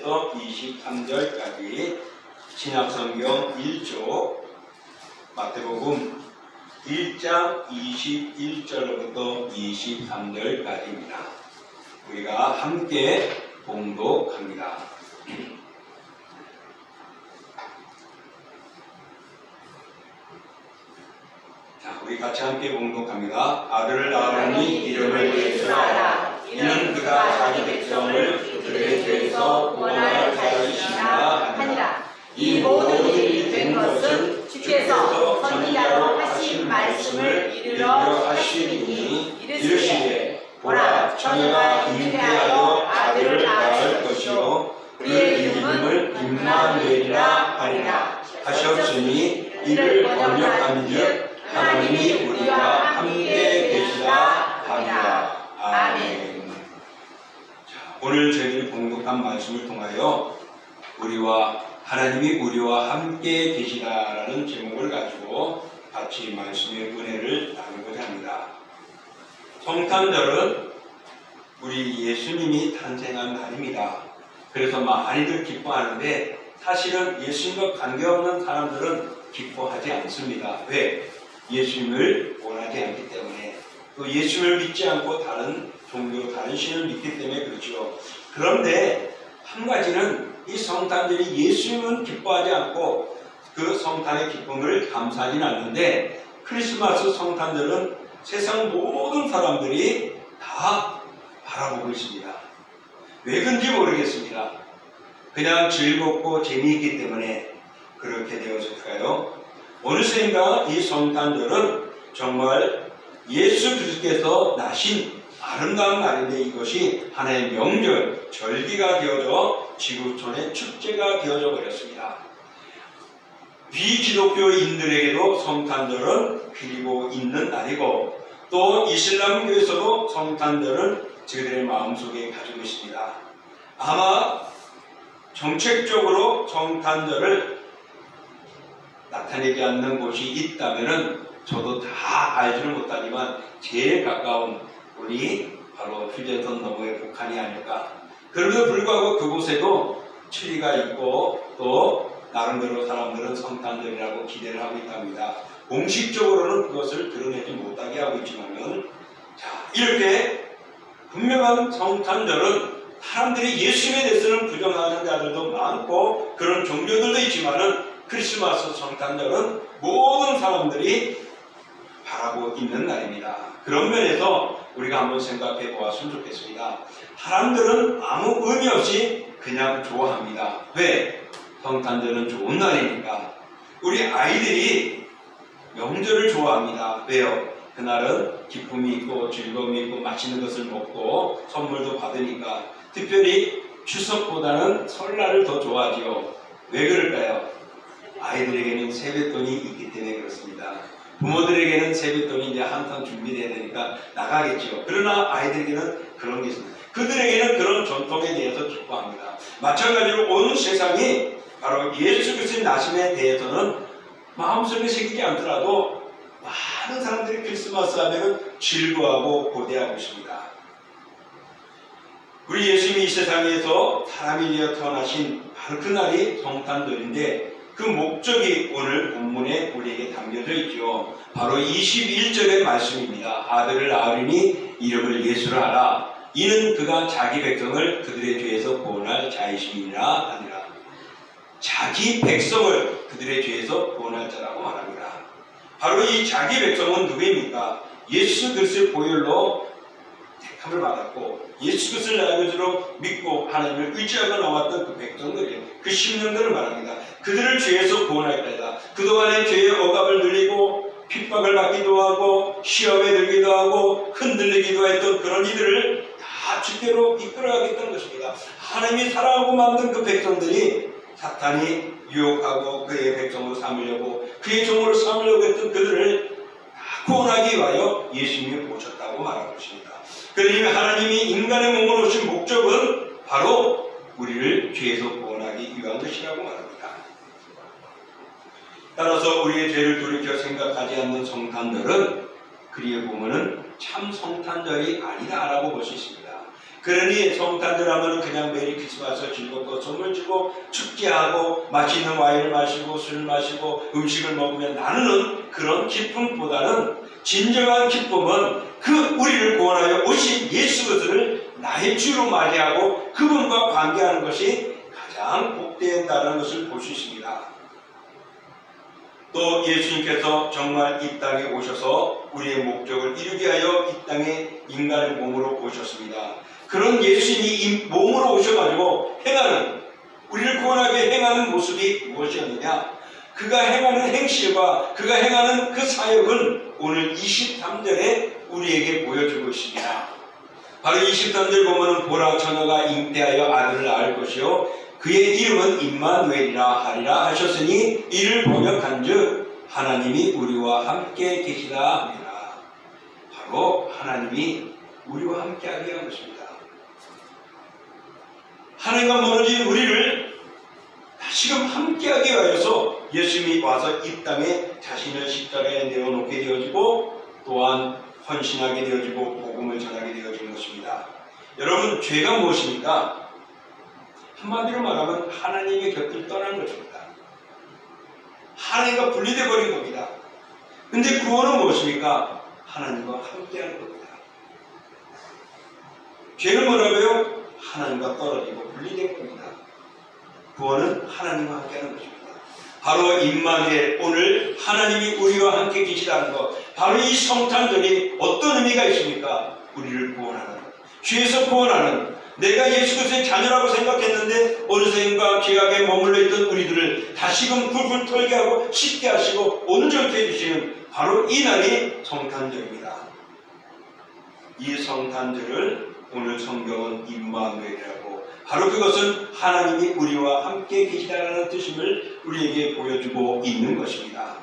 21절에서 23절까지 신약성경 1조 마태복음 1장 21절부터 23절까지입니다. 우리가 함께 봉독합니다. 자, 우리 같이 함께 봉독합니다. 아들을 낳으니 이름을 예수라 하라. 이는 그가 자기 백성을 그들의 죄에서 구원할 자이시라 하니라. 이 모든 일이 된 것은 주께서 선지자로 하신 말씀을 이루려 하시니 이르시되 보라 처녀가 잉태하여 아들을 낳을 것이요 그의 이름을 임마누엘이라 하리라 하셨으니 이를 번역한즉 하나님이 우리와 함께 계시다 하리라. 아멘. 자, 오늘 저희들이 봉독한 말씀을 통하여 하나님이 우리와 함께 계시다라는 제목을 가지고 같이 말씀의 은혜를 나누고자 합니다. 성탄절은 우리 예수님이 탄생한 날입니다. 그래서 많이들 기뻐하는데 사실은 예수님과 관계없는 사람들은 기뻐하지 않습니다. 왜? 예수님을 원하지 않기 때문에, 또 예수님을 믿지 않고 다른 종교, 다른 신을 믿기 때문에 그렇죠. 그런데 한 가지는 이 성탄절이 예수님은 기뻐하지 않고 그 성탄의 기쁨을 감사하지는 않는데, 크리스마스 성탄절은 세상 모든 사람들이 다 바라보고 있습니다. 왜 그런지 모르겠습니다. 그냥 즐겁고 재미있기 때문에 그렇게 되었을까요? 어느샌가 이 성탄절은 정말 예수 그리스도께서 나신 아름다운 날인데 이것이 하나의 명절, 절기가 되어져 지구촌의 축제가 되어져 버렸습니다. 비기독교인들에게도 성탄절은 그리고 있는 날이고, 또 이슬람교에서도 성탄절은 저희들의 마음속에 가지고 있습니다. 아마 정책적으로 성탄절을 나타내지 않는 곳이 있다면 저도 다 알지는 못하지만 제일 가까운 우리 바로 휴전선 너머의 북한이 아닐까. 그럼에도 불구하고 그곳에도 추리가 있고 또 나름대로 사람들은 성탄절이라고 기대를 하고 있답니다. 공식적으로는 그것을 드러내지 못하게 하고 있지만은, 자, 이렇게 분명한 성탄절은 사람들이 예수님에 대해서는 부정하는 자들도 많고 그런 종교들도 있지만은, 크리스마스 성탄절은 모든 사람들이 바라고 있는 날입니다. 그런 면에서 우리가 한번 생각해 보았으면 좋겠습니다. 사람들은 아무 의미 없이 그냥 좋아합니다. 왜? 성탄절은 좋은 날이니까. 우리 아이들이 명절을 좋아합니다. 왜요? 그날은 기쁨이 있고 즐거움이 있고 맛있는 것을 먹고 선물도 받으니까. 특별히 추석보다는 설날을 더 좋아하지요. 왜 그럴까요? 아이들에게는 세뱃돈이 있기 때문에 그렇습니다. 부모들에게는 세뱃돈이 이제 한탕 준비돼야 되니까 나가겠죠. 그러나 아이들에게는 그런 게 있습니다. 그들에게는 그런 전통에 대해서 기뻐합니다. 마찬가지로 온 세상이 바로 예수 그리스도의 나심에 대해서는 마음속에 새기지 않더라도 많은 사람들이 크리스마스 하면 즐거워하고 고대하고 있습니다. 우리 예수님이 이 세상에서 사람이 되어 태어나신 바로 그날이 성탄절인데, 그 목적이 오늘 본문에 우리에게 담겨져 있죠. 바로 21절의 말씀입니다. 아들을 낳으리니 이름을 예수라 하라. 이는 그가 자기 백성을 그들의 죄에서 구원할 자이심이라 하니라. 자기 백성을 그들의 죄에서 구원할 자라고 말합니다. 바로 이 자기 백성은 누구입니까? 예수 그리스도의 보혈로 택함을 받았고 예수 그리스도를 나아가지로 믿고 하나님을 의지하고 나왔던 그 백성들이에요. 그 심령들을 말합니다. 그들을 죄에서 구원할 때다. 그동안의 죄의 억압을 누리고 핍박을 받기도 하고 시험에 들기도 하고 흔들리기도 했던 그런 이들을 다 주께로 이끌어가겠다는 것입니다. 하나님이 사랑하고 만든 그 백성들이 사탄이 유혹하고 그의 백성으로 삼으려고, 그의 종으로 삼으려고 했던 그들을 다 구원하기 위하여 예수님이 오셨다고 말하고 있습니다. 그러니 하나님이 인간의 몸으로 오신 목적은 바로 우리를 죄에서 구원하기 위한 것이라고 말합니다. 따라서 우리의 죄를 돌이켜 생각하지 않는 성탄절은 그리에 보면은 참 성탄절이 아니다라고 볼 수 있습니다. 그러니 성탄절 하면 그냥 메리 크리스마스 즐겁고 선물 주고 축제하고 맛있는 와인을 마시고 술을 마시고 음식을 먹으면 나누는 그런 기쁨보다는 진정한 기쁨은 그 우리를 구원하여 오신 예수 그리스도를 나의 주로 맞이하고 그분과 관계하는 것이 가장 복된다는 것을 볼 수 있습니다. 또 예수님께서 정말 이 땅에 오셔서 우리의 목적을 이루게 하여 이 땅에 인간의 몸으로 오셨습니다. 그런 예수님이 이 몸으로 오셔가지고 행하는, 우리를 구원하게 행하는 모습이 무엇이었느냐? 그가 행하는 행실과 그가 행하는 그 사역은 오늘 23절에 우리에게 보여주고 있습니다. 바로 23절 보면은 보라 처녀가 잉태하여 아들을 낳을 것이요 그의 이름은 임마누엘이라 하리라 하셨으니 이를 번역한즉 하나님이 우리와 함께 계시다 하니라. 바로 하나님이 우리와 함께하게 한 것입니다. 하나님과 멀어진 우리를 다시금 함께하기 위하여서 예수님이 와서 이 땅에 자신을 십자가에 내어놓게 되어지고 또한 헌신하게 되어지고 복음을 전하게 되어진 것입니다. 여러분, 죄가 무엇입니까? 한마디로 말하면 하나님의 곁을 떠난 것입니다. 하나님과 분리되어 버린 겁니다. 근데 구원은 무엇입니까? 하나님과 함께하는 겁니다. 죄는 뭐라고요? 하나님과 떨어지고 분리된 겁니다. 구원은 하나님과 함께하는 것입니다. 바로 임마누엘, 오늘 하나님이 우리와 함께 계시다는 것, 바로 이 성탄절이 어떤 의미가 있습니까? 우리를 구원하는, 죄에서 구원하는, 내가 예수 그리스도의 자녀라고 생각했는데 어느샌가 죄악에 머물러 있던 우리들을 다시금 불불 털게 하고 씻게 하시고 온전케 해주시는 바로 이 날이 성탄절입니다. 이 성탄절을 오늘 성경은 임마누엘이라고, 바로 그것은 하나님이 우리와 함께 계시다는 뜻임을 우리에게 보여주고 있는 것입니다.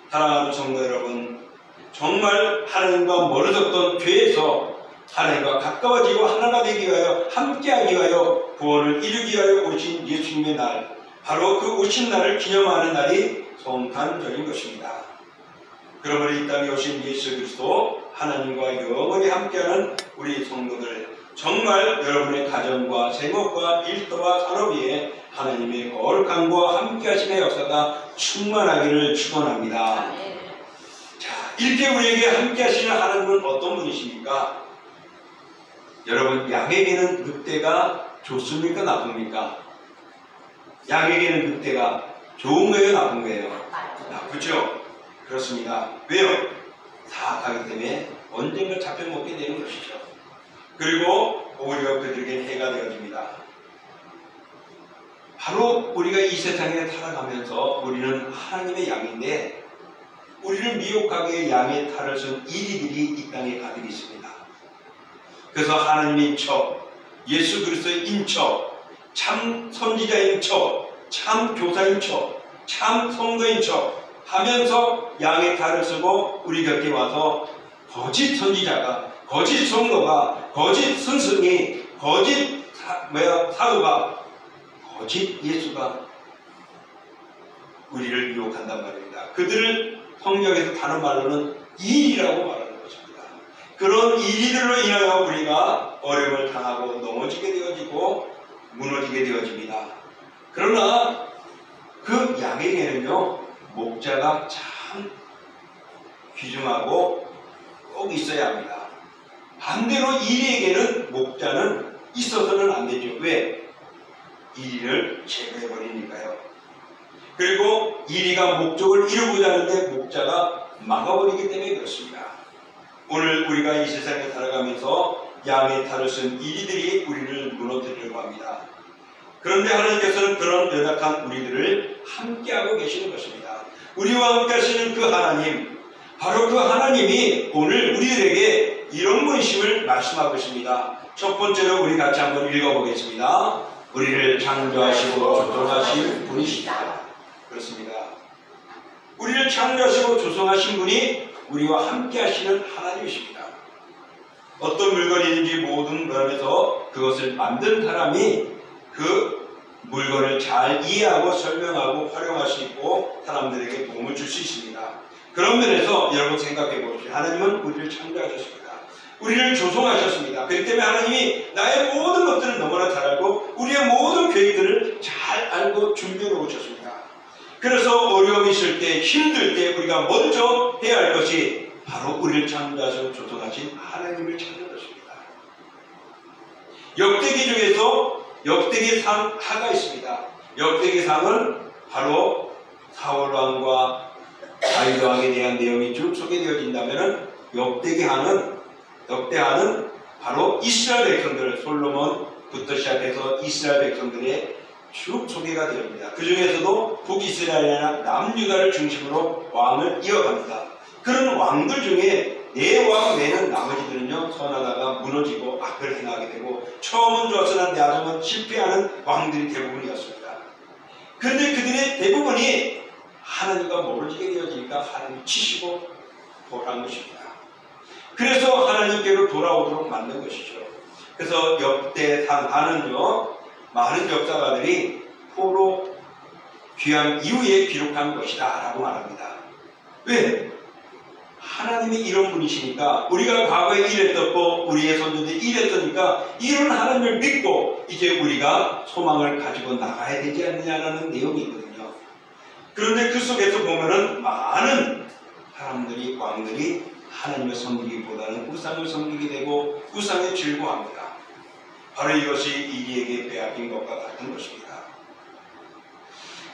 사랑하는 성도 여러분, 정말 하나님과 멀어졌던 죄에서 하나님과 가까워지고 하나가 되기 위하여 함께하기 위하여 구원을 이루기 위하여 오신 예수님의 날, 바로 그 오신 날을 기념하는 날이 성탄절인 것입니다. 그러므로 이 땅에 오신 예수 그리스도, 하나님과 영원히 함께하는 우리 성도들, 정말 여러분의 가정과 생업과 일터와 산업 위에 하나님의 거룩함과 함께하심의 역사가 충만하기를 축원합니다. 자, 이렇게 우리에게 함께하시는 하나님은 어떤 분이십니까? 여러분, 양에게는 늑대가 좋습니까? 나쁩니까? 양에게는 늑대가 좋은 거예요? 나쁜 거예요? 나쁘죠? 그렇습니다. 왜요? 사악하기 때문에 언젠가 잡혀먹게 되는 것이죠. 그리고 오히려 그들에게 해가 되어집니다. 바로 우리가 이 세상에 살아가면서 우리는 하나님의 양인데 우리를 미혹하게 양의 탈을 쓴 이리들이 이 땅에 가득 있습니다. 그래서 하나님의 척, 예수 그리스도의 인척, 참 선지자인 척, 참 교사인 척, 참 성도인 척 하면서 양의 탈을 쓰고 우리 곁에 와서 거짓 선지자가, 거짓 성도가, 거짓 스승이, 거짓 사도가, 거짓 예수가 우리를 유혹한단 말입니다. 그들을 성경에서 다른 말로는 일이라고 말하는 것입니다. 그런 일들로 인하여 우리가 어려움을 당하고 넘어지게 되어지고 무너지게 되어집니다. 그러나 그 양에게는요, 목자가 참 귀중하고 꼭 있어야 합니다. 반대로 이리에게는 목자는 있어서는 안 되죠. 왜? 이리를 제거해버리니까요. 그리고 이리가 목적을 이루고자 하는데 목자가 막아버리기 때문에 그렇습니다. 오늘 우리가 이 세상에 살아가면서 양의 탈을 쓴 이리들이 우리를 무너뜨리려고 합니다. 그런데 하나님께서는 그런 연약한 우리들을 함께하고 계시는 것입니다. 우리와 함께 하시는 그 하나님, 바로 그 하나님이 오늘 우리들에게 이런 분심을 말씀하고 있습니다. 첫 번째로 우리 같이 한번 읽어보겠습니다. 우리를 창조하시고 조성하신 분이시다. 그렇습니다. 우리를 창조하시고 조성하신 분이 우리와 함께 하시는 하나님이십니다. 어떤 물건이 있는지 모든 면에서 그것을 만든 사람이 그 물건을 잘 이해하고 설명하고 활용할 수 있고 사람들에게 도움을 줄 수 있습니다. 그런 면에서 여러분 생각해 보십시오. 하나님은 우리를 창조하셨습니다. 우리를 조성하셨습니다. 그렇기 때문에 하나님이 나의 모든 것들을 너무나 잘 알고 우리의 모든 계획들을 잘 알고 준비해 놓으셨습니다. 그래서 어려움이 있을 때, 힘들 때 우리가 먼저 해야 할 것이 바로 우리를 창조하시고 조성하신 하나님을 찾는 것입니다. 역대기 중에서 역대기상 하가 있습니다. 역대기상은 바로 사울 왕과 다윗 왕에 대한 내용이 쭉 소개되어진다면 역대하는 바로 이스라엘 백성들, 솔로몬부터 시작해서 이스라엘 백성들의 쭉 소개가 되옵니다. 그 중에서도 북이스라엘이나 남유다를 중심으로 왕을 이어갑니다. 그런 왕들 중에 내 왕 외에는 나머지들은요, 선하다가 무너지고 악을 행하게 되고 처음은 좋았으나 나중은 실패하는 왕들이 대부분이었습니다. 그런데 그들의 대부분이 하나님과 멀어지게 되어지니까 하나님이 치시고 돌아간 것입니다. 그래서 하나님께로 돌아오도록 만든 것이죠. 그래서 역대상하는요, 많은 역사가들이 포로 귀환 이후에 기록한 것이다 라고 말합니다. 왜? 하나님이 이런 분이시니까, 우리가 과거에 이랬었고 우리의 선조들이 이랬으니까 이런 하나님을 믿고 이제 우리가 소망을 가지고 나가야 되지 않느냐라는 내용이 있거든요. 그런데 그 속에서 보면은 많은 사람들이, 왕들이 하나님을 섬기기보다는 우상을 섬기게 되고 우상에 즐거워합니다. 바로 이것이 이리에게 빼앗긴 것과 같은 것입니다.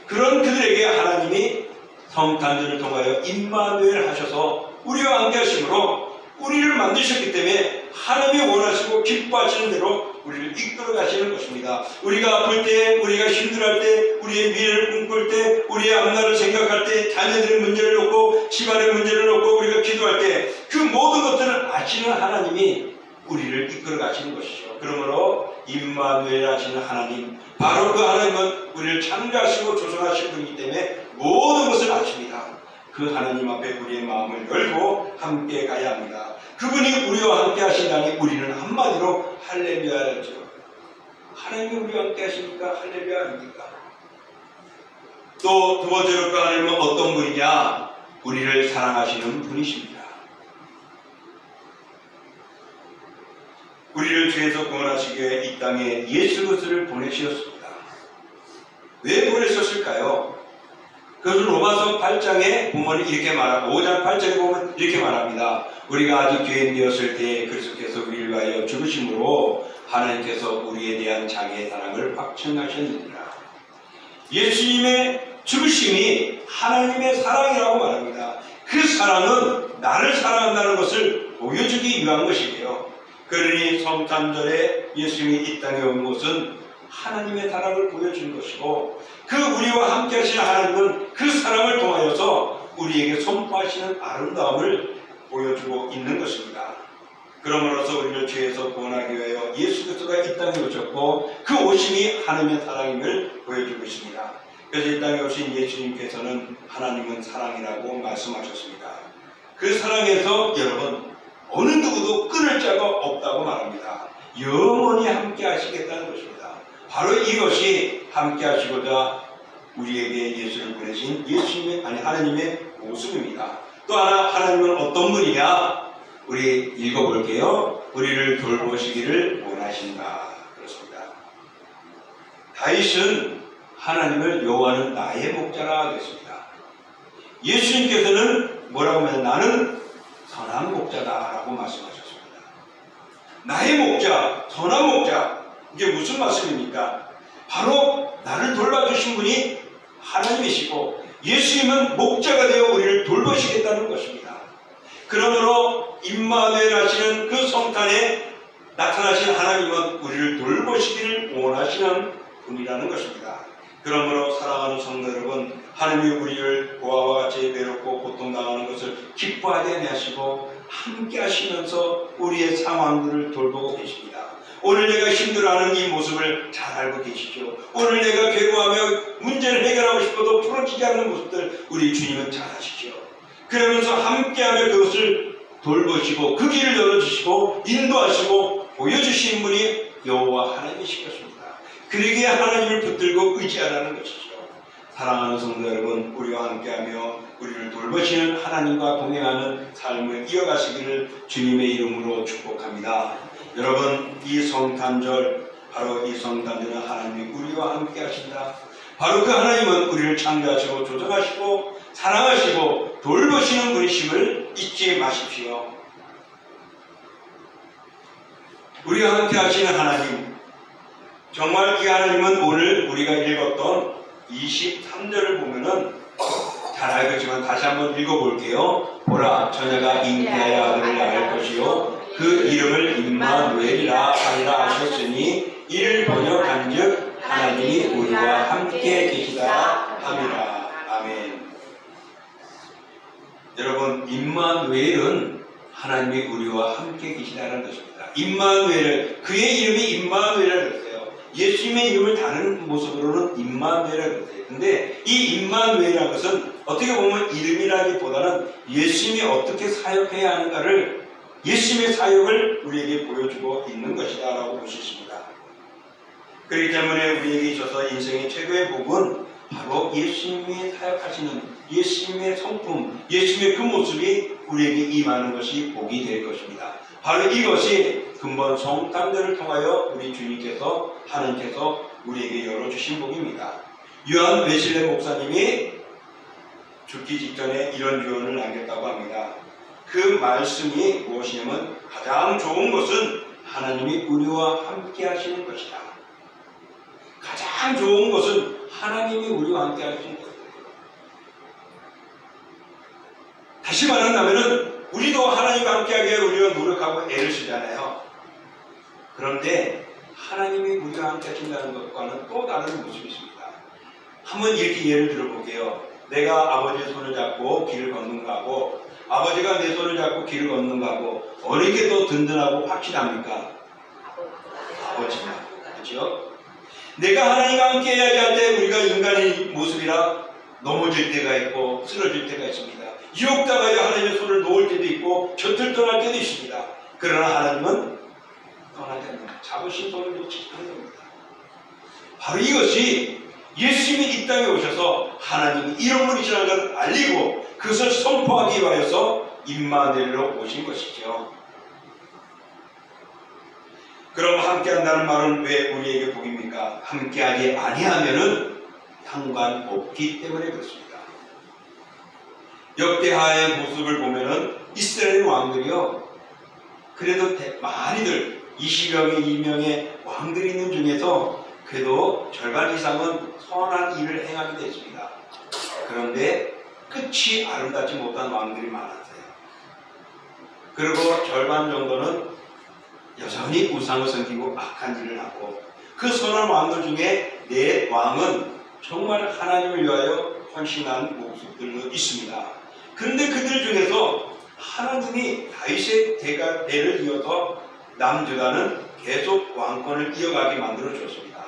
그런 그들에게 하나님이 성탄절을 통하여 임마누엘 하셔서 우리와 함께 하심으로 우리를 만드셨기 때문에 하나님이 원하시고 기뻐하시는 대로 우리를 이끌어 가시는 것입니다. 우리가 아플 때, 우리가 힘들어할 때, 우리의 미래를 꿈꿀 때, 우리의 앞날을 생각할 때, 자녀들의 문제를 놓고 집안의 문제를 놓고 우리가 기도할 때 그 모든 것들을 아시는 하나님이 우리를 이끌어 가시는 것이죠. 그러므로 임마누엘 하시는 하나님, 바로 그 하나님은 우리를 창조하시고 조성하신 분이기 때문에 모든 것을 아십니다. 그 하나님 앞에 우리의 마음을 열고 함께 가야 합니다. 그분이 우리와 함께 하신다니 우리는 한마디로 할렐루야라죠. 하나님이 우리와 함께 하시니까 할렐루야 아닙니까? 또 두 번째로 그 하나님은 어떤 분이냐? 우리를 사랑하시는 분이십니다. 우리를 죄에서 구원하시기 위해 이 땅에 예수 그리스도를 보내셨습니다. 왜 보내셨을까요? 그것은 로마서 8장에 보면 이렇게 말하고 5장 8장에 보면 이렇게 말합니다. 우리가 아직 죄인되었을 때 그리스도께서 우리를 위하여 죽으심으로 하나님께서 우리에 대한 자기의 사랑을 확증하셨느니라. 예수님의 죽으심이 하나님의 사랑이라고 말합니다. 그 사랑은 나를 사랑한다는 것을 보여주기 위한 것이에요. 그러니 성탄절에 예수님이 이 땅에 온 것은 하나님의 사랑을 보여준 것이고, 그 우리와 함께 하시는 하나님은 그 사랑을 통하여서 우리에게 선포하시는 아름다움을 보여주고 있는 것입니다. 그러므로서 우리를 죄에서 구원하기 위하여 예수 그리스도가 이 땅에 오셨고 그 오심이 하나님의 사랑임을 보여주고 있습니다. 그래서 이 땅에 오신 예수님께서는 하나님은 사랑이라고 말씀하셨습니다. 그 사랑에서 여러분 어느 누구도 끊을 자가 없다고 말합니다. 영원히 함께 하시겠다는 것입니다. 바로 이것이 함께 하시고자 우리에게 예수를 보내신 하나님의 모습입니다. 또 하나, 하나님은 어떤 분이냐? 우리 읽어볼게요. 우리를 돌보시기를 원하신다. 그렇습니다. 다윗은 하나님을 여호와는 나의 목자라 하겠습니다. 예수님께서는 뭐라고 하면 나는 선한 목자다라고 말씀하셨습니다. 나의 목자, 선한 목자, 이게 무슨 말씀입니까? 바로 나를 돌봐주신 분이 하나님이시고 예수님은 목자가 되어 우리를 돌보시겠다는 것입니다. 그러므로 임마누엘 하시는 그 성탄에 나타나신 하나님은 우리를 돌보시기를 원하시는 분이라는 것입니다. 그러므로 사랑하는 성도 여러분, 하나님이 우리를 고아와 같이 외롭고 고통당하는 것을 기뻐하게 하시고 함께 하시면서 우리의 상황들을 돌보고 계십니다. 오늘 내가 힘들어하는 이 모습을 잘 알고 계시죠. 오늘 내가 괴로워하며 문제를 해결하고 싶어도 풀어지지 않는 모습들 우리 주님은 잘 아시죠. 그러면서 함께하며 그것을 돌보시고 그 길을 열어주시고 인도하시고 보여주신 분이 여호와 하나님이신 것입니다. 그러기에 하나님을 붙들고 의지하라는 것이죠. 사랑하는 성도 여러분, 우리와 함께하며 우리를 돌보시는 하나님과 동행하는 삶을 이어가시기를 주님의 이름으로 축복합니다. 여러분, 이 성탄절, 바로 이 성탄절은 하나님이 우리와 함께 하신다. 바로 그 하나님은 우리를 창조하시고 조정하시고 사랑하시고 돌보시는 분이심을 잊지 마십시오. 우리와 함께 하시는 하나님, 정말 이 하나님은 오늘 우리가 읽었던 23절을 보면은 잘 알겠지만 다시 한번 읽어볼게요. 보라, 처녀가 잉태하여 아들을 낳을 것이요 그 이름을 임마누엘이라 하리라 하셨으니 이를 번역한즉 하나님이 우리와 함께 계시다 함이라. 아멘. 여러분, 임마누엘은 하나님이 우리와 함께 계시다는 것입니다. 임마누엘, 그의 이름이 임마누엘이라고 했어요. 예수님의 이름을 다른 모습으로는 임마누엘이라고 했어요. 근데 이 임마누엘이라는 것은 어떻게 보면 이름이라기보다는 예수님이 어떻게 사역해야 하는가를, 예수님의 사역을 우리에게 보여주고 있는 것이다 라고 볼 수 있습니다. 그렇기 때문에 우리에게 있어서 인생의 최고의 복은 바로 예수님이 사역하시는 예수님의 성품, 예수님의 그 모습이 우리에게 임하는 것이 복이 될 것입니다. 바로 이것이 근본 성탄절을 통하여 우리 주님께서, 하나님께서 우리에게 열어주신 복입니다. 요한 웨슬레 목사님이 죽기 직전에 이런 유언을 남겼다고 합니다. 그 말씀이 무엇이냐면 가장 좋은 것은 하나님이 우리와 함께 하시는 것이다. 가장 좋은 것은 하나님이 우리와 함께 하시는 것이다. 다시 말한다면 우리도 하나님과 함께하기 위해 우리가 노력하고 애를 쓰잖아요. 그런데 하나님이 우리와 함께 하신다는 것과는 또 다른 모습이 있습니다. 한번 이렇게 예를 들어볼게요. 내가 아버지의 손을 잡고 길을 걷는 거하고 아버지가 내 손을 잡고 길을 걷는 거하고 어느 게 더 든든하고 확실합니까? 아버지가. 그렇죠? 내가 하나님과 함께 해야지 할 때 우리가 인간의 모습이라 넘어질 때가 있고 쓰러질 때가 있습니다. 유혹당하여 하나님의 손을 놓을 때도 있고 곁을 떠날 때도 있습니다. 그러나 하나님은 떠날 때는 잡으신 손을 놓지 않는 겁니다. 바로 이것이 예수님이 이 땅에 오셔서 하나님이 이런 분이시라는 것을 알리고 그것을 선포하기 위하여서 임마누엘로 오신 것이죠. 그럼 함께한다는 말은 왜 우리에게 복입니까? 함께하지 아니하면은 상관없기 때문에 그렇습니다. 역대하의 모습을 보면은 이스라엘 왕들이요, 그래도 많이들 20명의 2명의 왕들이 있는 중에서 그래도 절반 이상은 선한 일을 행하게 됐습니다. 그런데 끝이 아름답지 못한 왕들이 많았어요. 그리고 절반 정도는 여전히 우상을 섬기고 악한 일을 하고, 그 선한 왕들 중에 4왕은 정말 하나님을 위하여 헌신한 모습들도 있습니다. 그런데 그들 중에서 하나님이 다윗의 대를 이어서 남주다는 계속 왕권을 이어가게 만들어 주었습니다.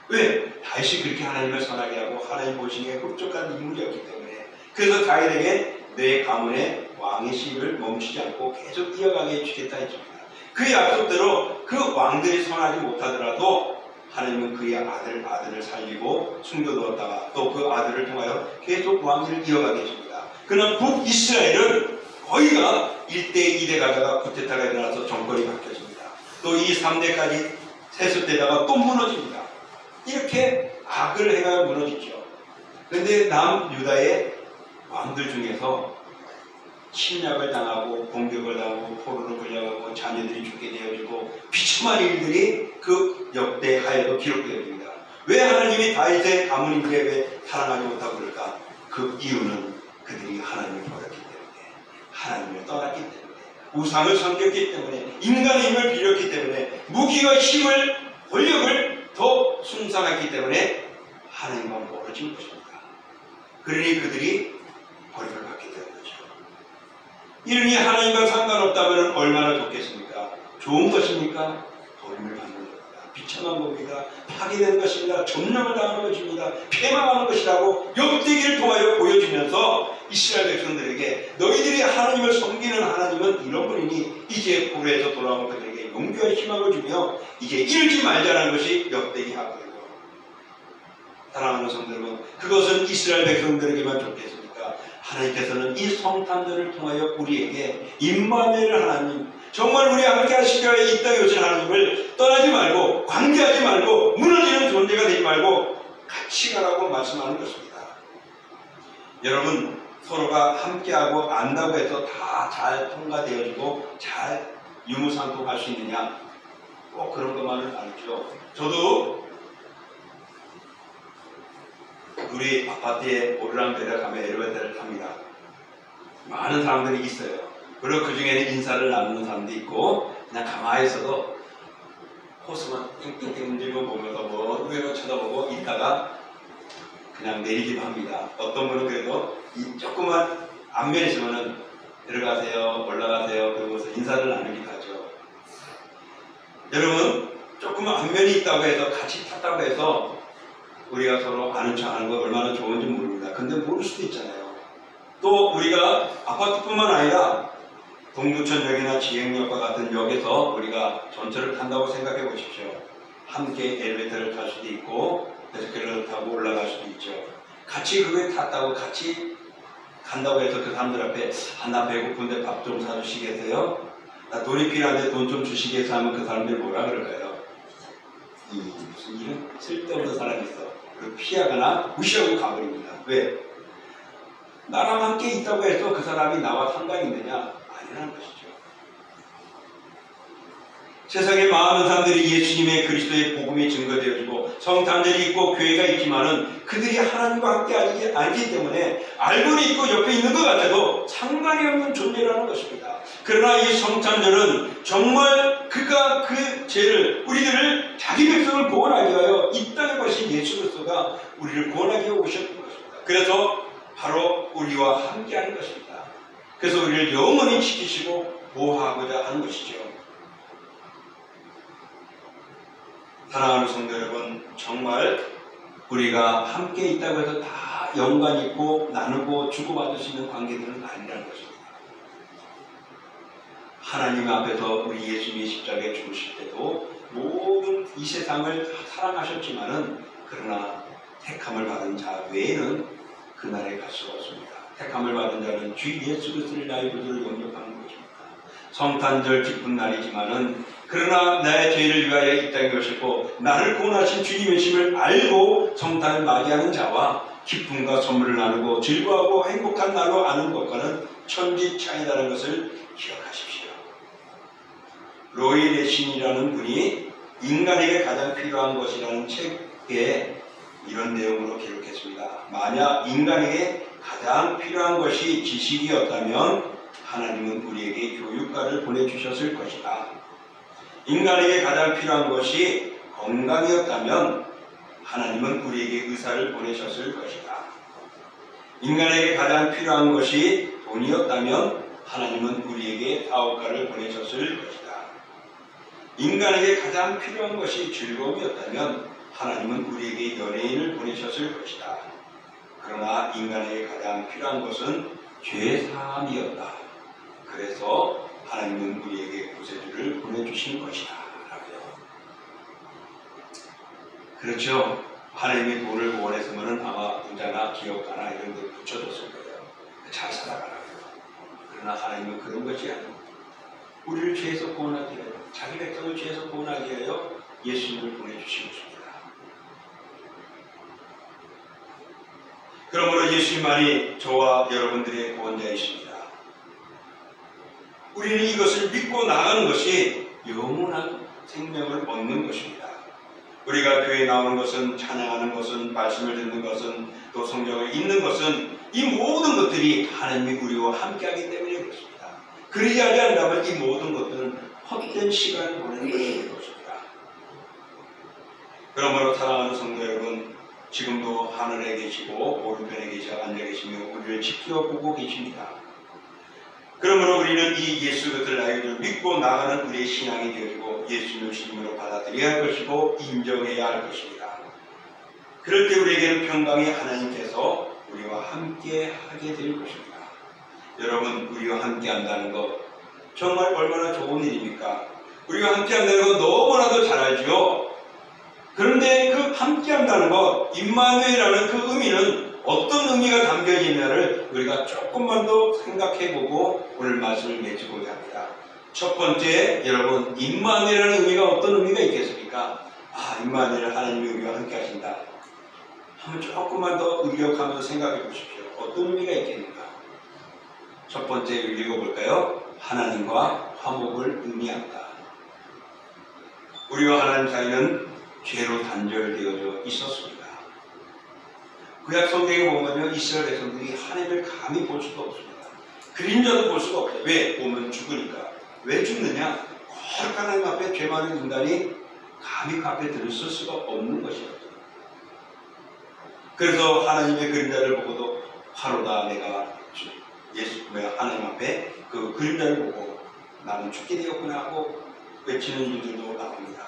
왜? 다윗이 그렇게 하나님을 선하게 하고 하나님 보시기에 흡족한 인물이었기 때문에. 그래서 다윗에게 내 가문의 왕의 시를 멈추지 않고 계속 이어가게 해주겠다 했습니다. 그 약속대로 그 왕들이 선하지 못하더라도 하나님은 그의 아들을 살리고 숨겨두었다가 또 그 아들을 통하여 계속 왕위를 이어가게 해줍니다. 그러나 북이스라엘은 거의가 1대 2대 가다가 쿠데타가 일어나서 정권이 바뀌어집니다. 또 이 3대까지 세습되다가 또 무너집니다. 이렇게 악을 해가 무너지죠. 그런데 남유다의 왕들 중에서 침략을 당하고 공격을 당하고 포로로 끌려가고 자녀들이 죽게 되어지고 비참한 일들이 그 역대 하에도 기록되어집니다. 왜 하나님이 다윗의 가문인들에 왜 사랑하지 못하고 그럴까? 그 이유는 그들이 하나님을 버렸기 때문에, 하나님을 떠났기 때문에, 우상을 섬겼기 때문에, 인간의 힘을 빌렸기 때문에, 무기와 힘을, 권력을 더 숭상했기 때문에 하나님과 멀어진 것입니다. 그러니 그들이 버림을 받게 되는 거죠. 이러니 하나님과 상관없다면 얼마나 좋겠습니까? 좋은 것입니까? 버림을 받는 겁니다. 비참한 겁니다. 파괴되는 것입니다. 점령을 당하는 것입니다. 패망하는 것이라고 역대기를 통하여 보여주면서 이스라엘 백성들에게 너희들이 하나님을 섬기는 하나님은 이런 분이니 이제 고레에서 돌아온 그들에게 용기와 희망을 주며 이제 이러지 말자는 것이 역대기 하거든요. 사랑하는 성도 여러분, 그것은 이스라엘 백성들에게만 좋겠습니까? 하나님께서는 이 성탄절을 통하여 우리에게 임마누엘 하나님, 정말 우리 함께 하시려 이 땅에 오신 하나님을 떠나지 말고, 관계하지 말고, 무너지는 존재가 되지 말고 같이 가라고 말씀하는 것입니다. 여러분, 서로가 함께하고 안다고 해서 다 잘 통과되어지고 잘 유무상통할 수 있느냐? 꼭 그런 것만은 아니죠. 저도 우리 아파트에 오르락내리락 하면 엘리베이터를 탑니다. 많은 사람들이 있어요. 그리고 그 중에는 인사를 나누는 사람도 있고, 그냥 가만히 있어도 호수만 띵띵띵 들고 보면서 뭐 위로 쳐다보고 있다가 그냥 내리기도 합니다. 어떤 분은 그래도 이 조그만 앞면에 있으면은 들어가세요, 올라가세요, 그러면서 인사를 나누기도 하죠. 여러분, 조그만 앞면이 있다고 해서 같이 탔다고 해서 우리가 서로 아는 척 하는 거 얼마나 좋은지 모릅니다. 근데 모를 수도 있잖아요. 또 우리가 아파트뿐만 아니라 동두천역이나 지행역과 같은 역에서 우리가 전철을 탄다고 생각해 보십시오. 함께 엘리베이터를 탈 수도 있고 에스컬레이터를 타고 올라갈 수도 있죠. 같이 그거에 탔다고 같이 간다고 해서 그 사람들 앞에 나 배고픈데 밥 좀 사주시겠어요? 나 돈이 필요한데 돈 좀 주시겠어 하면 그 사람들이 뭐라 그럴까요? 무슨 이런 쓸데없는 사람이 있어. 그리고 피하거나 무시하고 가버립니다. 왜? 나랑 함께 있다고 해서 그 사람이 나와 상관이 있느냐? 아니라는 것이죠. 세상에 많은 사람들이 예수님의 그리스도의 복음이 증거되어지고 성탄절이 있고 교회가 있지만은 그들이 하나님과 함께 아니기 때문에 알고는 있고 옆에 있는 것 같아도 상관이 없는 존재라는 것입니다. 그러나 이 성탄절은 정말 그가 그 죄를, 우리들을 자기 백성을 구원하기 위하여 이 땅에 오신 예수 그리스도가 우리를 구원하기 위해 오셨던 것입니다. 그래서 바로 우리와 함께하는 것입니다. 그래서 우리를 영원히 지키시고 보호하고자 하는 것이죠. 사랑하는 성도 여러분, 정말 우리가 함께 있다고 해서 다 연관 있고 나누고 주고받을 수 있는 관계들은 아니라는 것입니다. 하나님 앞에서 우리 예수님이 십자가에 죽으실 때도 모든 이 세상을 사랑하셨지만은 그러나 택함을 받은 자 외에는 그날에 갈 수가 없습니다. 택함을 받은 자는 주 예수 그리스도의 나의 구주를 영접하는 것입니다. 성탄절 기쁜 날이지만은 그러나 나의 죄를 위하여 이 땅에 오셨고 나를 구원하신 주님의 심을 알고 성탄을 맞이하는 자와 기쁨과 선물을 나누고 즐거워하고 행복한 날로 아는 것과는 천지 차이다라는 것을 기억하십시오. 로이 레신이라는 분이 인간에게 가장 필요한 것이라는 책에 이런 내용으로 기록했습니다. 만약 인간에게 가장 필요한 것이 지식이었다면 하나님은 우리에게 교육가를 보내주셨을 것이다. 인간에게 가장 필요한 것이 건강이었다면 하나님은 우리에게 의사를 보내셨을 것이다. 인간에게 가장 필요한 것이 돈이었다면 하나님은 우리에게 사업가를 보내셨을 것이다. 인간에게 가장 필요한 것이 즐거움이었다면 하나님은 우리에게 연예인을 보내셨을 것이다. 그러나 인간에게 가장 필요한 것은 죄사함이었다. 그래서 하나님은 우리에게 구세주를 보내주신 것이다. 라고요. 그렇죠. 하나님이 돈을 원했으면 아마 부자나 기업가나 이런 데 붙여줬을 거예요. 잘 살아가라고요. 그러나 하나님은 그런 것이 아닙니다. 우리를 죄에서 구원하기 위하여, 자기 백성을 죄에서 구원하기 위하여 예수님을 보내주신 것입니다. 그러므로 예수님만이 저와 여러분들의 구원자이십니다. 우리는 이것을 믿고 나가는 것이 영원한 생명을 얻는 것입니다. 우리가 교회에 나오는 것은, 찬양하는 것은, 말씀을 듣는 것은, 또 성경을 읽는 것은 이 모든 것들이 하나님이 우리와 함께하기 때문에 그렇습니다. 그리하지 않다면 이 모든 것들은 헛된 시간을 보내는 것이 될 것입니다. 그러므로 사랑하는 성도 여러분, 지금도 하늘에 계시고 오른편에 계시고 앉아 계시며 우리를 지켜보고 계십니다. 그러므로 우리는 이 예수 그리스도를 나에게 믿고 나가는 우리의 신앙이 되어지고 예수님을 주님으로 받아들여야 할 것이고 인정해야 할 것입니다. 그럴 때 우리에게는 평강의 하나님께서 우리와 함께 하게 될 것입니다. 여러분, 우리와 함께 한다는 것 정말 얼마나 좋은 일입니까? 우리와 함께 한다는 것 너무나도 잘 알죠. 그런데 그 함께 한다는 것, 임마누엘이라는 그 의미는 어떤 의미가 담겨 있느냐를 우리가 조금만 더 생각해보고 오늘 말씀을 맺고자 합니다. 첫 번째, 여러분, 임마누엘이라는 의미가 어떤 의미가 있겠습니까? 임마누엘, 하나님이 우리와 함께 하신다. 한번 조금만 더 의역하면서 생각해 보십시오. 어떤 의미가 있겠는가? 첫 번째 읽어볼까요? 하나님과 화목을 의미한다. 우리와 하나님 사이는 죄로 단절되어져 있었습니다. 구약 성경에 보면요, 이스라엘 백성들이 하나님을 감히 볼 수도 없습니다. 그림자도 볼 수가 없어요. 왜? 보면 죽으니까. 왜 죽느냐? 거룩한 하나님 앞에 죄 많은 인간이 감히 그 앞에 들었을 수가 없는 것이었죠. 그래서 하나님의 그림자를 보고도 화로다, 내가 하나님 앞에 그 그림자를 보고 나는 죽게 되었구나 하고 외치는 이들도 나옵니다.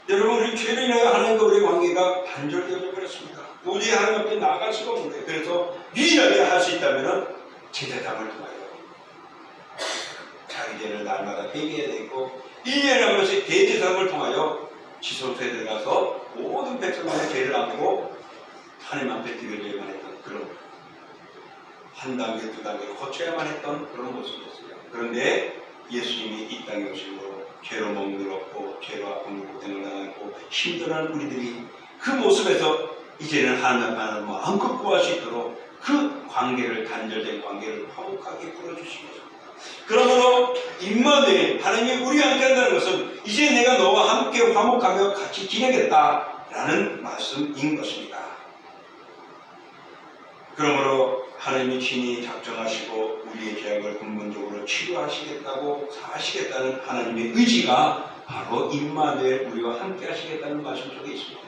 여러분, 우리 죄로 인하여 하나님과 우리의 관계가 단절되어 버렸습니다. 도저히 하나님 앞에 나아갈 수가 없는데, 그래서 유일하게 할 수 있다면 제사장을 통하여 자기 죄를 날마다 회개해야 되고 1년에 한 번씩 대제사장을 통하여 지성소에 들어가서 모든 백성만의 죄를 안고 하나님 앞에 드려야만 했던 그런 한 단계 두 단계로 거쳐야만 했던 그런 모습이었어요. 그런데 예수님이 이 땅에 오시고 죄로 멍들었고 죄로 아픔을 고통을 당하고 힘들어하는 우리들이 그 모습에서 이제는 하나님 마음껏 구할 수 있도록 그 관계를, 단절된 관계를 화목하게 풀어주신 것입니다. 그러므로 임마누엘, 하나님이 우리와 함께 한다는 것은 이제 내가 너와 함께 화목하며 같이 지내겠다라는 말씀인 것입니다. 그러므로 하나님이 친히 작정하시고 우리의 죄악을 근본적으로 치료하시겠다고 사하시겠다는 하나님의 의지가 바로 임마누엘, 우리와 함께 하시겠다는 말씀 속에 있습니다.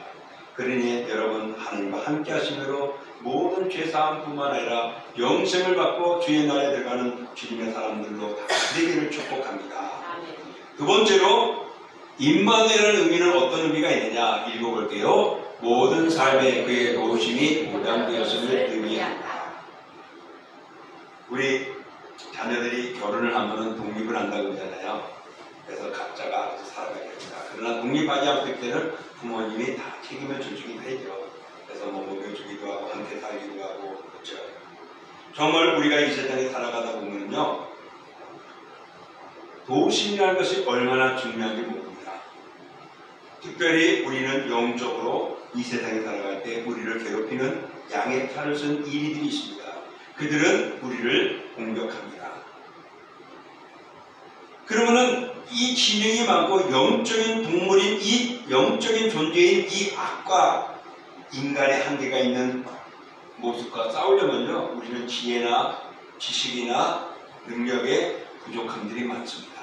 그러니 여러분, 하나님과 함께 하심으로 모든 죄사함뿐만 아니라 영생을 받고 주의 나라에 들어가는 주님의 사람들로 다 되기를 축복합니다. 두 번째로 임마누엘이라는 의미는 어떤 의미가 있느냐 읽어볼게요. 모든 삶에 그의 도우심이 보장되었음을 의미합니다. 우리 자녀들이 결혼을 하면 독립을 한다고 하잖아요. 그래서 각자가 알아서 살아가겠다. 그러나 독립하지 않을 때는 부모님이 다 책임을 져주긴 하죠. 그래서 먹여주기도 하고 함께 살기도 하고 그렇죠. 정말 우리가 이 세상에 살아가다 보면요, 도우심이라는 것이 얼마나 중요한지 모릅니다. 특별히 우리는 영적으로 이 세상에 살아갈 때 우리를 괴롭히는 양의 탈을 쓴 이리들이 있습니다. 그들은 우리를 공격합니다. 그러면은 이 지능이 많고 영적인 동물인 이 영적인 존재인 이 악과 인간의 한계가 있는 모습과 싸우려면요, 우리는 지혜나 지식이나 능력의 부족함들이 많습니다.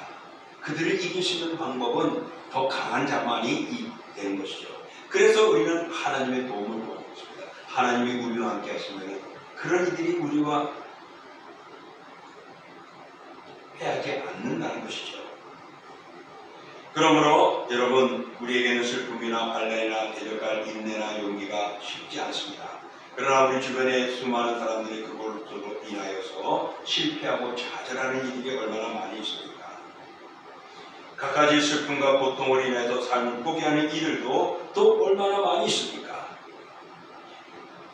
그들을 이길 수 있는 방법은 더 강한 자만이 되는 것이죠. 그래서 우리는 하나님의 도움을 구하고 있습니다. 하나님이 우리와 함께 하시면 그런 이들이 우리와 해하지 않는다는 것이죠. 그러므로 여러분, 우리에게는 슬픔이나 반란이나 대적할 인내나 용기가 쉽지 않습니다. 그러나 우리 주변에 수많은 사람들이 그걸로 인하여서 실패하고 좌절하는 일들이 얼마나 많이 있습니까? 갖가지 슬픔과 고통을 인해서 삶을 포기하는 이들도 또 얼마나 많이 있습니까?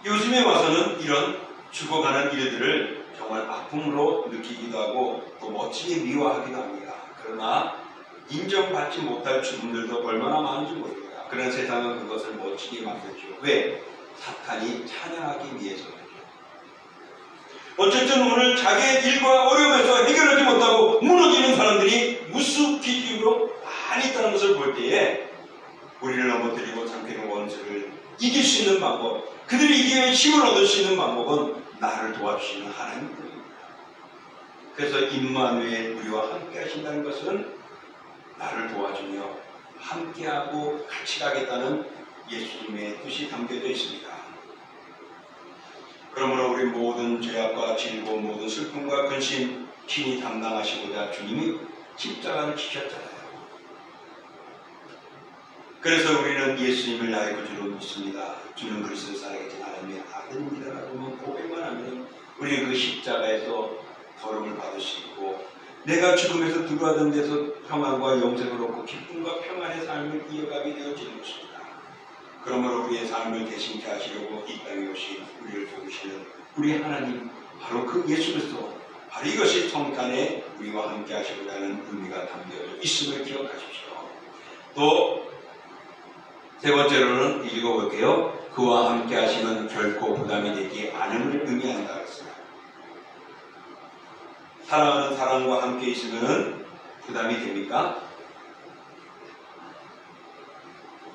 요즘에 와서는 이런 죽어가는 일들을 정말 아픔으로 느끼기도 하고 또 멋지게 미워하기도 합니다. 그러나 인정받지 못할 죽음들도 얼마나 많은지 모릅니다. 그런 세상은 그것을 멋지게 만들죠. 왜? 사탄이 찬양하기 위해서죠. 어쨌든 오늘 자기의 일과 어려움에서 해결하지 못하고 무너지는 사람들이 무수기지로 많이 있다는 것을 볼 때에 우리를 넘어뜨리고 삼키는 원수를 이길 수 있는 방법, 그들이 이기는 힘을 얻을 수 있는 방법은 나를 도와주시는 하나님뿐입니다. 그래서 임마누엘, 우리와 함께 하신다는 것은 나를 도와주며 함께하고 같이 가겠다는 예수님의 뜻이 담겨져 있습니다. 그러므로 우리 모든 죄악과 질고 모든 슬픔과 근심 친히 담당하시고자 주님이 십자가를 지셨잖아요. 그래서 우리는 예수님을 나의 구주로 믿습니다. 주는 그리스도 살아계신 하나님의 아들입니다라고 고백만 하면 우리는 그 십자가에서 걸음을 받을 수 있고 내가 죽음에서 들어가던 데서 평안과 영생을 얻고 기쁨과 평안의 삶을 이어가게 되어지는 것입니다. 그러므로 우리의 삶을 대신케 하시려고 이 땅에 오신 우리를 도우시는 우리 하나님, 바로 그 예수 그리스도, 바로 이것이 성탄에 우리와 함께 하시고자 하는 의미가 담겨져 있음을 기억하십시오. 또 세 번째로는 읽어볼게요. 그와 함께 하시면 결코 부담이 되지 않음을 의미한다 했습니다. 사랑하는 사람과 함께 있으면 부담이 됩니까?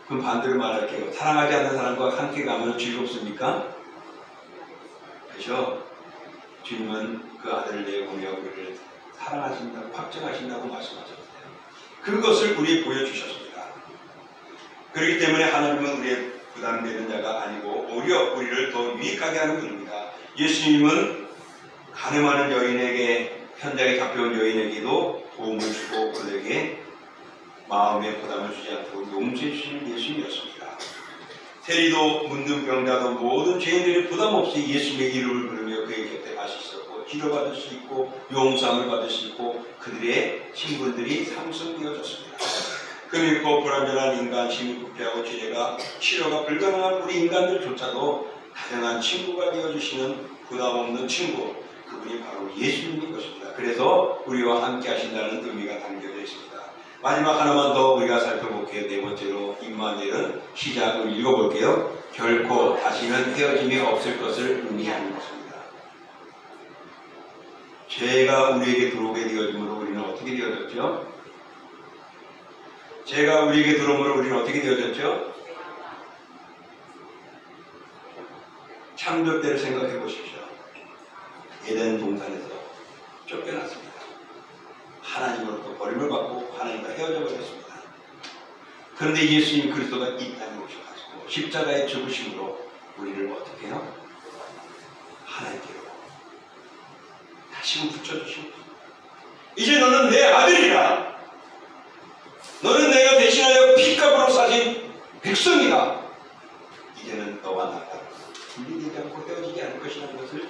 그럼 반대로 말할게요. 사랑하지 않는 사람과 함께 가면 즐겁습니까? 그렇죠? 주님은 그 아들을 내보내어 우리를 사랑하신다고 확정하신다고 말씀하셨어요. 그것을 우리에 보여주셨습니다. 그렇기 때문에 하나님은 우리의 부담되는 자가 아니고 오히려 우리를 더 유익하게 하는 분입니다. 예수님은 가늠하는 여인에게, 현장에 잡혀온 여인에게도 도움을 주고 그에게 마음의 부담을 주지 않도록 용서해 주시는 예수님이었습니다. 세리도 문둥 병자도 모든 죄인들이 부담 없이 예수님의 이름을 부르며 그의 곁에 갈 수 있었고 치료받을 수 있고 용서함을 받을 수 있고 그들의 신분들이 상승되어졌습니다. 금있고 불완전한 인간, 심히 부패하고 치료가 불가능한 우리 인간들조차도 다양한 친구가 되어주시는 부담 없는 친구, 그분이 바로 예수님인 것입니다. 그래서 우리와 함께 하신다는 의미가 담겨져 있습니다. 마지막 하나만 더 우리가 살펴볼게요. 네 번째로 임마누엘은 시작을 읽어볼게요. 결코 다시는 헤어짐이 없을 것을 의미하는 것입니다. 죄가 우리에게 들어오게 되어짐으로 우리는 어떻게 되어졌죠? 죄가 우리에게 들어옴으로 우리는 어떻게 되어졌죠? 창조 때를 생각해 보십시오. 에덴 동산에서 쫓겨났습니다. 하나님으로부터 버림을 받고 하나님과 헤어져 버렸습니다. 그런데 예수님 그리스도가 이 땅에 오셔가지고 십자가의 죽으심으로 우리를 어떻게 해요? 하나님께로 다시금 붙여주시고, 이제 너는 내 아들이라, 너는 내가 대신하여 핏값으로 싸진 백성이다. 이제는 너와 나가 분리되지 않고 헤어지지 않을 것이라는 것을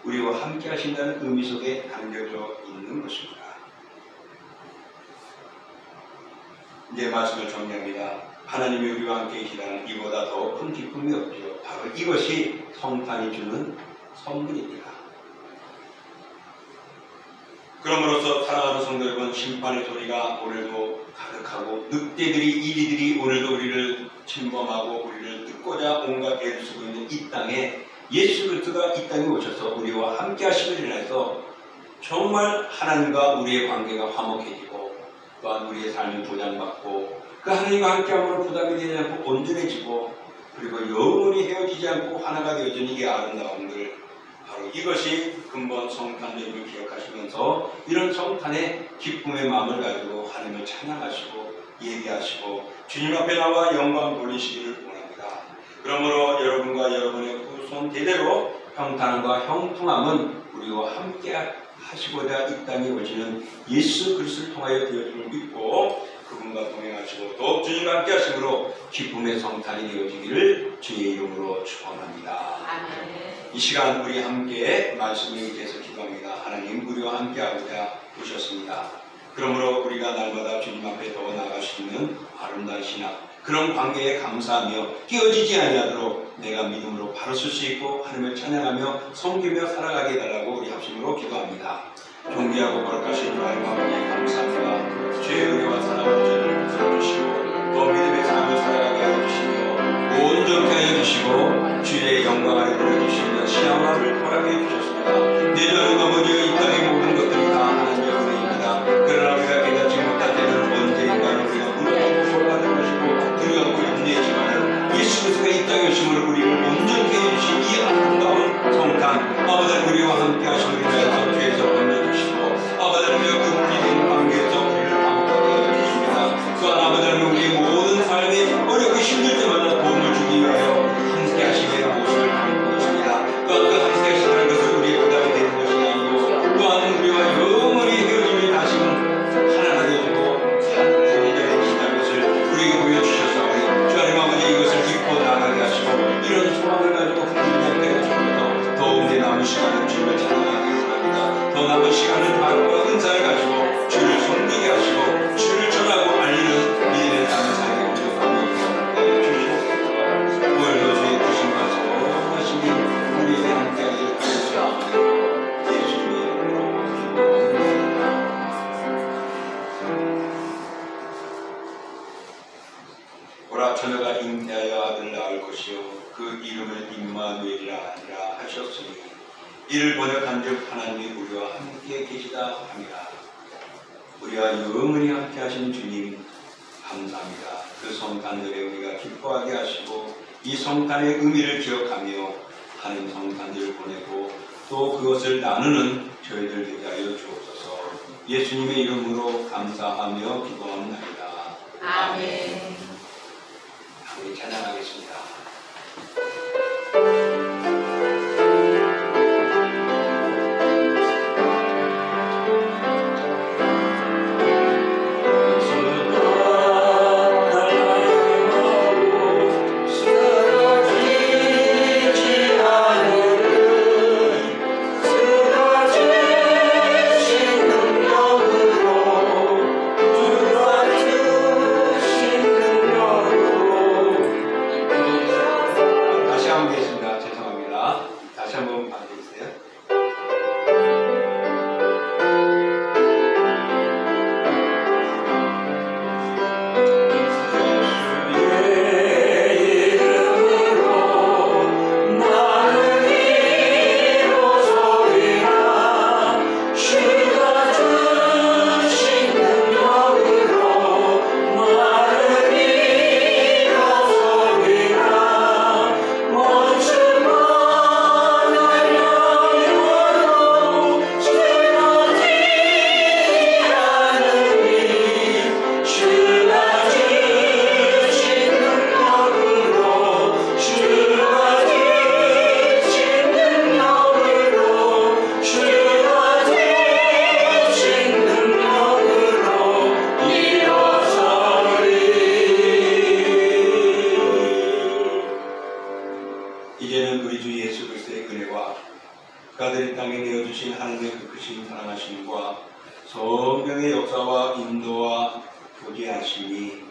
우리와 함께 하신다는 의미 속에 담겨져 있는 것입니다. 이제 말씀을 정리합니다. 하나님이 우리와 함께 계시다는 이보다 더 큰 기쁨이 없죠. 바로 이것이 성탄이 주는 선물입니다. 그럼으로써 사랑하는 성도 여러분, 심판의 소리가 오늘도 가득하고 늑대들이, 이리들이 오늘도 우리를 침범하고 우리를 뜯고자 온갖 애를 쓰고 있는 이 땅에 예수 그리스도가 이 땅에 오셔서 우리와 함께 하심을 인해서 정말 하나님과 우리의 관계가 화목해지고 또한 우리의 삶이 보장받고 그 하나님과 함께함으로 부담이 되지 않고 온전해지고 그리고 영원히 헤어지지 않고 하나가 되어지는 이 아름다움들, 바로 이것이 근본 성탄임을 기억하시면서 이런 성탄의 기쁨의 마음을 가지고 하나님을 찬양하시고 얘기하시고 주님 앞에 나와 영광 돌리시기를 원합니다. 그러므로 여러분과 여러분의 후손 대대로 평탄함과 형통함은 우리와 함께 하시고자 이 땅에 오시는 예수 그리스도를 통하여 되어짐을 믿고 그분과 동행하시고 또 주님과 함께 하심으로 기쁨의 성탄이 되어지기를 주의 이름으로 축원합니다. 이 시간 우리 함께 말씀을 위해서 기도합니다. 하나님, 우리와 함께 하고자 오셨습니다. 그러므로 우리가 날마다 주님 앞에 더 나아갈 수 있는 아름다운 신앙, 그런 관계에 감사하며 깨어지지 아니하도록 내가 믿음으로 바로 쓸 수 있고 하나님을 찬양하며 섬기며 살아가게 해달라고 우리 합심으로 기도합니다. 존귀하고 거룩하신 하나님 아버지 감사합니다. 주의 은혜와 사랑으로 저희를 붙들어주시고 더 믿음의 삶을 살아가게 하여 주시며 온전케 하여 주시고 주의 영광 아래 들어주시며 신앙함을 허락해 주셨습니다. 내 저는 아버지여 이 땅의 모든 것들이 다 하나님의 은혜입니다. 그러나 우리가 깨닫지 못할 때는 언제인가는 우리가 무너지고 소홀하는 것이고 두려워하고 염려했지만 예수 그리스도가 이 땅에 오심으로 우리를 온전케 해주신 이 아름다운 성탄, 아버지 우리와 함께 하심으로 인하여서 죄에서 건져주시고 아버지 우리가 그 물리된 관계에서 우리를 화목하게 해주십니다. 또한 아버지 우리의 모든 삶에 어렵고 힘들 때마다 도움을 주기 위하여 함께 하시는 모습을 보고 있습니다. 또한 그 함께 하시는 것은 우리의 부담이 되는 것이 아니고 또한 우리와 영원히 헤어짐이 다시금 하나가 되어지고 한국인들의 기다린 것을 우리에게 보여주셔서 주님 아버지 이것을 믿고 나아가게 하시고 이런 소망을 가지고 흔들지 않게 해주셔서 더욱 내 남은 시간을 주님을 찬양하게 이름을 임마누엘이라 하니라 하셨으니 이를 번역한즉 하나님이 우리와 함께 계시다 함이라. 우리와 영원히 함께 하신 주님 감사합니다. 그 성탄절에 우리가 기뻐하게 하시고 이 성탄의 의미를 기억하며 하는 성탄절을 보내고 또 그것을 나누는 저희들 되게 하여 주옵소서. 예수님의 이름으로 감사하며 기도합니다. 아멘. 우리 찬양하겠습니다. 이제는 우리 주 예수 그리스도의 은혜와 그가 땅에 내어주신 하나님의 그 크신 사랑하심과 성령의 역사와 인도와 교제하심이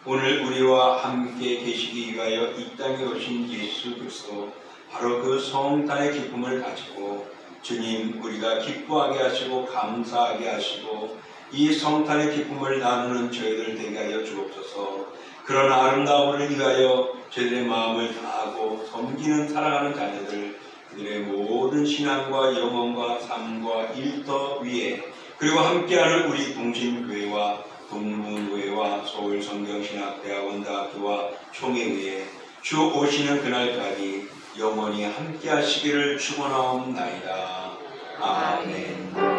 오늘 우리와 함께 계시기 위하여 이 땅에 오신 예수 그리스도 바로 그 성탄의 기쁨을 가지고 주님 우리가 기뻐하게 하시고 감사하게 하시고 이 성탄의 기쁨을 나누는 저희들 되게 하여 주옵소서. 그런 아름다움을 위하여 저희들의 마음을 다하고 섬기는 사랑하는 자녀들 그들의 모든 신앙과 영혼과 삶과 일터 위에 그리고 함께하는 우리 동신교회와 동문교회와 서울성경신학대학원대학교와 총회의회 주 오시는 그날까지 영원히 함께하시기를 축원하옵나이다. 아멘.